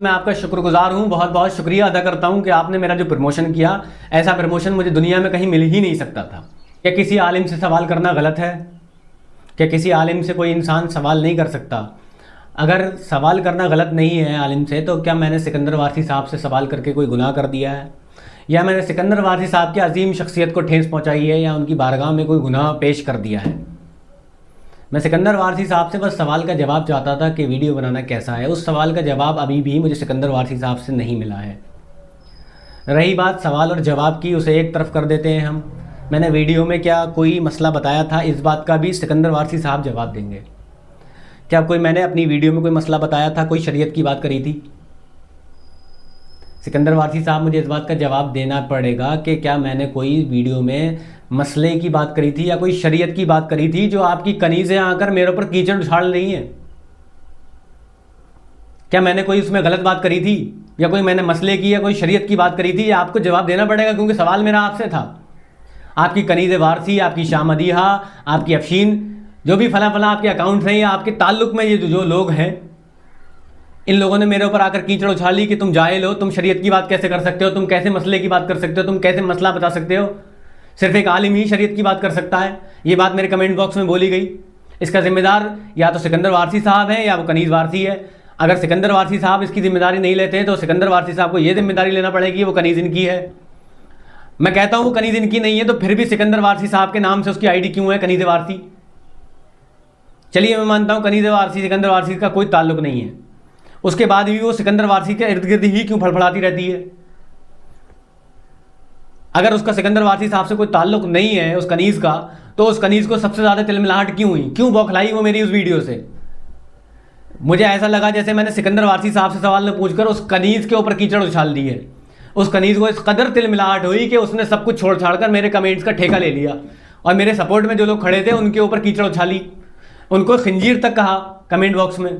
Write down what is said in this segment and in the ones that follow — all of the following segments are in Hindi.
मैं आपका शुक्रगुजार हूँ, बहुत बहुत शुक्रिया अदा करता हूँ कि आपने मेरा जो प्रमोशन किया, ऐसा प्रमोशन मुझे दुनिया में कहीं मिल ही नहीं सकता था। क्या किसी आलिम से सवाल करना गलत है? क्या किसी आलिम से कोई इंसान सवाल नहीं कर सकता? अगर सवाल करना गलत नहीं है आलिम से, तो क्या मैंने सिकंदर वारसी साहब से सवाल करके कोई गुनाह कर दिया है? या मैंने सिकंदर वारसी साहब की अजीम शख्सियत को ठेस पहुँचाई है, या उनकी बारगाह में कोई गुनाह पेश कर दिया है? मैं सिकंदर वारसी साहब से बस सवाल का जवाब चाहता था कि वीडियो बनाना कैसा है। उस सवाल का जवाब अभी भी मुझे सिकंदर वारसी साहब से नहीं मिला है। रही बात सवाल और जवाब की, उसे एक तरफ कर देते हैं हम। मैंने वीडियो में क्या कोई मसला बताया था, इस बात का भी सिकंदर वारसी साहब जवाब देंगे। क्या मैंने अपनी वीडियो में कोई मसला बताया था, कोई शरीयत की बात करी थी? सिकंदर वारसी साहब, मुझे इस बात का जवाब देना पड़ेगा कि क्या मैंने कोई वीडियो में मसले की बात करी थी या कोई शरीयत की बात करी थी जो आपकी कनीज़ें आकर मेरे ऊपर कीचड़ उछाल रही हैं? क्या मैंने कोई उसमें गलत बात करी थी, या कोई मैंने मसले की या कोई शरीयत की बात करी थी? या आपको जवाब देना पड़ेगा, क्योंकि सवाल मेरा आपसे था। आपकी कनीज़ वारसी, आपकी शाह मदीहा, आपकी अफशीन, जो भी फला फला आपके अकाउंट्स हैं या आपके ताल्लुक में ये जो लोग हैं, इन लोगों ने मेरे ऊपर आकर कीचड़ उछाली कि तुम जाहिल हो, तुम शरीयत की बात कैसे कर सकते हो, तुम कैसे मसले की बात कर सकते हो, तुम कैसे मसला बता सकते हो, सिर्फ एक आलिम ही शरीयत की बात कर सकता है। ये बात मेरे कमेंट बॉक्स में बोली गई। इसका जिम्मेदार या तो सिकंदर वारसी साहब हैं या वो कनीज़ वारसी है। अगर सिकंदर वारसी साहब इसकी जिम्मेदारी नहीं लेते हैं तो सिकंदर वारसी साहब को ये जिम्मेदारी लेना पड़ेगी वो कनीज़ इनकी है। मैं कहता हूँ वो कनीज़ इनकी नहीं है, तो फिर भी सिकंदर वारसी साहब के नाम से उसकी आईडी क्यों है कनीज़ वारसी? चलिए मैं मानता हूँ कनीज़ वारसी सिकंदर वारसी का कोई ताल्लुक नहीं है, उसके बाद भी वो सिकंदर वारसी के इर्द गिर्द ही क्यों फड़फड़ाती रहती है? अगर उसका सिकंदर वारसी साहब से कोई ताल्लुक नहीं है उस कनीज़ का, तो उस कनीज़ को सबसे ज़्यादा तिलमिलाहट क्यों हुई, क्यों बौखलाई वो मेरी उस वीडियो से? मुझे ऐसा लगा जैसे मैंने सिकंदर वारसी साहब से सवाल न पूछकर उस कनीज़ के ऊपर कीचड़ उछाल दी है। उस कनीज़ को इस कदर तिलमिलाहट हुई कि उसने सब कुछ छोड़ छाड़ कर मेरे कमेंट्स का ठेका ले लिया और मेरे सपोर्ट में जो लोग खड़े थे उनके ऊपर कीचड़ उछाली, उनको खंजीर तक कहा कमेंट बॉक्स में।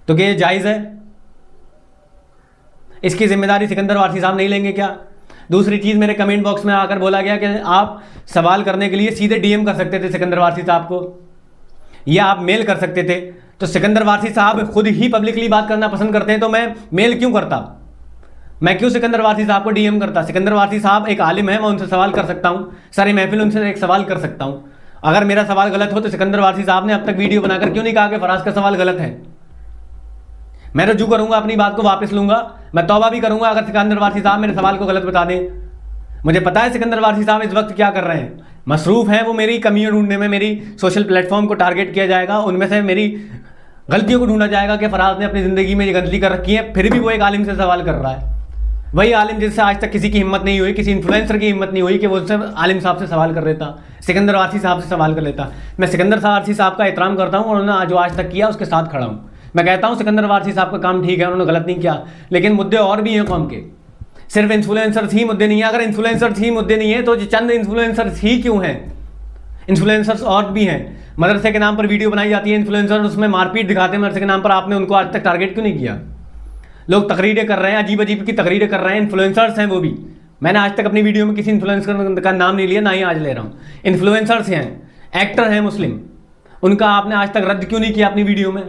तो क्या ये जायज़ है? इसकी जिम्मेदारी सिकंदर वारसी साहब नहीं लेंगे क्या? दूसरी चीज़, मेरे कमेंट बॉक्स में आकर बोला गया कि आप सवाल करने के लिए सीधे डीएम कर सकते थे सिकंदर वारसी साहब को, या आप मेल कर सकते थे। तो सिकंदर वारसी साहब खुद ही पब्लिकली बात करना पसंद करते हैं, तो मैं मेल क्यों करता? मैं क्यों सिकंदर वारसी साहब को डीएम करता? सिकंदर वारसी साहब एक आलिम है, मैं उनसे सवाल कर सकता हूँ, सारी महफिल उनसे एक सवाल कर सकता हूँ। अगर मेरा सवाल गलत हो तो सिकंदर वारसी साहब ने अब तक वीडियो बनाकर क्यों नहीं कहा कि फराज का सवाल गलत है? मैं रजू करूंगा, अपनी बात को वापस लूंगा, मैं तौबा भी करूंगा अगर सिकंदर वारसी साहब मेरे सवाल को गलत बता दें। मुझे पता है सिकंदर वारसी साहब इस वक्त क्या कर रहे हैं, मसरूफ़ हैं वो मेरी कमियां ढूंढने में। मेरी सोशल प्लेटफॉर्म को टारगेट किया जाएगा, उनमें से मेरी गलतियों को ढूंढा जाएगा कि फराज ने अपनी ज़िंदगी में ये गलती कर रखी है, फिर भी वो एक आलिम से सवाल कर रहा है। वही आलिम जिससे आज तक किसी की हिम्मत नहीं हुई, किसी इन्फ्लुएंसर की हिम्मत नहीं हुई कि वो उससे आलिम साहब से सवाल कर लेता, सिकंदर वारसी साहब से सवाल कर लेता। मैं सिकंदर वारसी साहब का एहतराम करता हूँ और उन्होंने जो आज तक किया उसके साथ खड़ा हूँ। मैं कहता हूँ सिकंदर वारसी साहब का काम ठीक है, उन्होंने गलत नहीं किया, लेकिन मुद्दे और भी हैं कौम के। सिर्फ इन्फ्लुएंसर्स ही मुद्दे नहीं है। अगर इन्फ्लुएंसर्स ही मुद्दे नहीं है तो चंद इन्फ्लुएंसर्स ही क्यों हैं? इन्फ्लुएंसर्स और भी हैं। मदरसे के नाम पर वीडियो बनाई जाती है, इन्फ्लुएंसर उसमें मारपीट दिखाते हैं मदरसे के नाम पर। आपने उनको आज तक टारगेट क्यों नहीं किया? लोग तकरीरें कर रहे हैं, अजीब अजीब की तकरीरें कर रहे हैं, इन्फ्लुएंसर्स हैं वो भी। मैंने आज तक अपनी वीडियो में किसी इन्फ्लुएंसर का नाम नहीं लिया, ना ही आज ले रहा हूँ। इन्फ्लुएंसर्स हैं, एक्टर हैं मुस्लिम, उनका आपने आज तक रद्द क्यों नहीं किया अपनी वीडियो में?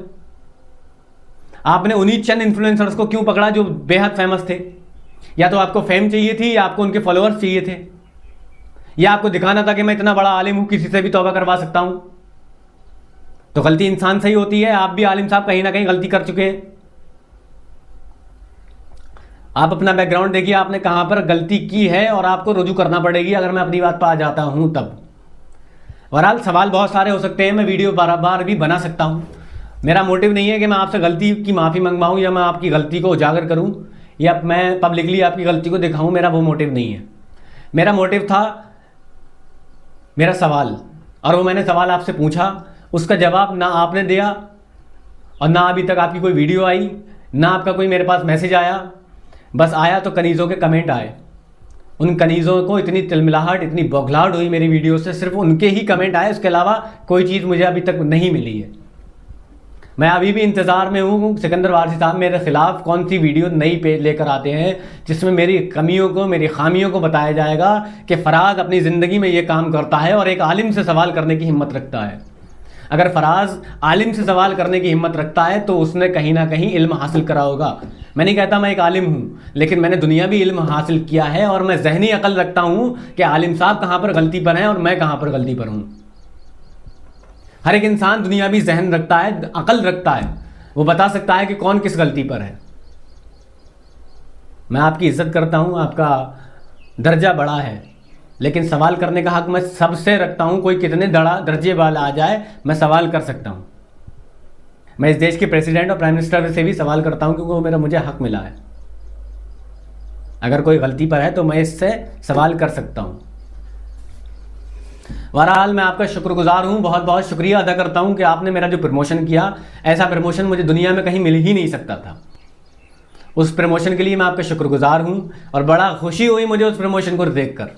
आपने उन्हीं चंद इन्फ्लुएंसर्स को क्यों पकड़ा जो बेहद फेमस थे? या तो आपको फेम चाहिए थी, या आपको उनके फॉलोअर्स चाहिए थे, या आपको दिखाना था कि मैं इतना बड़ा आलिम हूँ, किसी से भी तौबा करवा सकता हूँ। तो गलती इंसान से ही होती है। आप भी आलिम साहब कहीं ना कहीं गलती कर चुके हैं। आप अपना बैकग्राउंड देखिए, आपने कहाँ पर गलती की है और आपको रुजू करना पड़ेगी अगर मैं अपनी बात पर आ जाता हूँ तब। बहरहाल सवाल बहुत सारे हो सकते हैं, मैं वीडियो बार बार भी बना सकता हूँ। मेरा मोटिव नहीं है कि मैं आपसे गलती की माफ़ी मंगवाऊँ या मैं आपकी गलती को उजागर करूँ या मैं पब्लिकली आपकी गलती को दिखाऊँ, मेरा वो मोटिव नहीं है। मेरा मोटिव था मेरा सवाल, और वो मैंने सवाल आपसे पूछा, उसका जवाब ना आपने दिया और ना अभी तक आपकी कोई वीडियो आई, ना आपका कोई मेरे पास मैसेज आया। बस आया तो कनीज़ों के कमेंट आए। उन कनीज़ों को इतनी तिलमिलाहट, इतनी बौखलाहट हुई मेरी वीडियो से, सिर्फ उनके ही कमेंट आए, उसके अलावा कोई चीज़ मुझे अभी तक नहीं मिली है। मैं अभी भी इंतज़ार में हूँ सिकंदर वारसी साहब मेरे ख़िलाफ़ कौन सी वीडियो नई पे लेकर आते हैं जिसमें मेरी कमियों को, मेरी खामियों को बताया जाएगा कि फ़राज अपनी ज़िंदगी में ये काम करता है और एक आलिम से सवाल करने की हिम्मत रखता है। अगर फराज आलिम से सवाल करने की हिम्मत रखता है तो उसने कहीं ना कहीं इल्म हासिल करा होगा। मैं नहीं कहता मैं एक आलिम हूँ, लेकिन मैंने दुनियावी इल्म हासिल किया है और मैं जहनी अकल रखता हूँ कि आलिम साहब कहाँ पर गलती पर हैं और मैं कहाँ पर गलती पर हूँ। हर एक इंसान दुनियावी जहन रखता है, अकल रखता है, वो बता सकता है कि कौन किस गलती पर है। मैं आपकी इज्जत करता हूँ, आपका दर्जा बड़ा है, लेकिन सवाल करने का हक मैं सबसे रखता हूँ। कोई कितने दर्जे वाला आ जाए, मैं सवाल कर सकता हूँ। मैं इस देश के प्रेसिडेंट और प्राइम मिनिस्टर से भी सवाल करता हूँ, क्योंकि वो मुझे हक मिला है। अगर कोई गलती पर है तो मैं इससे सवाल कर सकता हूँ। बहरहाल मैं आपका शुक्रगुजार हूँ, बहुत बहुत शुक्रिया अदा करता हूँ कि आपने मेरा जो प्रमोशन किया, ऐसा प्रमोशन मुझे दुनिया में कहीं मिल ही नहीं सकता था। उस प्रमोशन के लिए मैं आपका शुक्रगुजार हूँ और बड़ा खुशी हुई मुझे उस प्रमोशन को देखकर।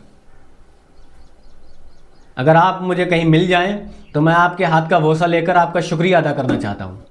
अगर आप मुझे कहीं मिल जाएं तो मैं आपके हाथ का बोसा लेकर आपका शुक्रिया अदा करना चाहता हूँ।